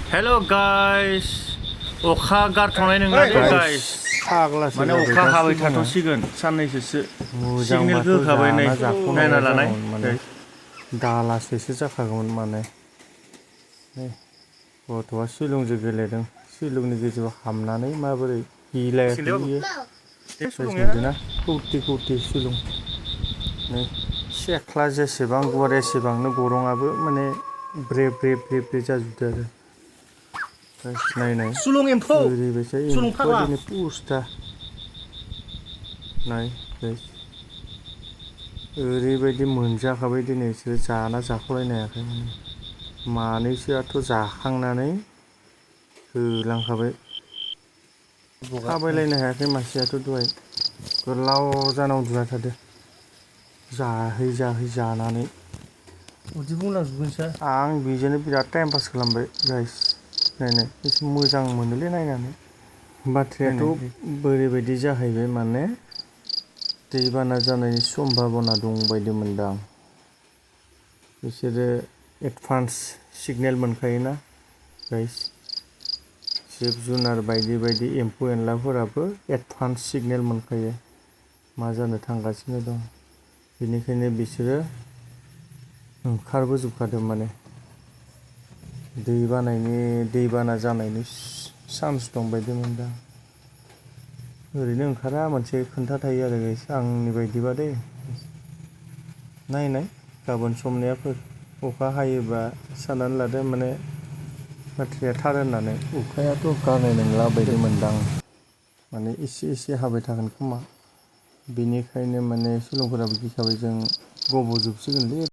hello guys अखा गारथ'नाय नङा दे guys माने अखा हाबाय थाथ'सिगोन साननैसोसो सिगनेलखौ होखाबाय नै नायना लानाय दालासेसो जाखागौमोन माने गथ'आ सिलंजों गेलेदों सिलंनि गेजेराव हाबनानै माबोरै गिलायाखै बियो नुदोंना कौटि सिलं नै सेख्ला जेसेबां गुवार एसेबांनो गरंआबो माने ब्रे जाजोबदों आरो नायनाय ओरैबायसा एम्फौआ पुस्था नाय ओरैबायदि मोनजाखाबाय दिनै बिसोरो जाना जाख'लायनो हायाखै मानैसोआथ' जाखांनानै होलांखाबाय थाबायलायनो हायाखै मासेयाथ' दहाय गोलाव जाना उन्दुना थादों जाहै जानानै उदै बुंलांजोबगोनसो आं बेजोंनो बिराद टाइम पास खालामबाय गाइस नायनाय एसे मोजां मोनोलै नायनानै बाथ्रायाथ' बोरैबायदि जाहैबाय माने दैबाना जानायनि सम्भाबना दं बायदि मोनदां बिसोरो एडभान्स सिगनेल मोनखायोना गाइस जिब जुनार बायदि एम्फौ एनलाफोराबो एडभान्स सिगनेल मोनखायो मा जानो थांगासिनो दं बेनिखायनो बिसोरो ओंखारबोजोबखादों माने दैबाना जानायनि चान्स दं बायदि मोनदां ओरैनो ओंखारा मोनसे खोन्था थायो आरो गाइस आंनि बायदिबा दै नायनाय गाबोन समनियाफोर अखा हायोबा साननानै लादो माने बाथ्राया थार होननानै अखायाथ' गारनाय नंला बायदि मोनदां माने एसे हाबाय थागोन खोमा बेनिखायनो माने सिलंफोराबो गिखाबाय जों गब'जोबसिगोनलै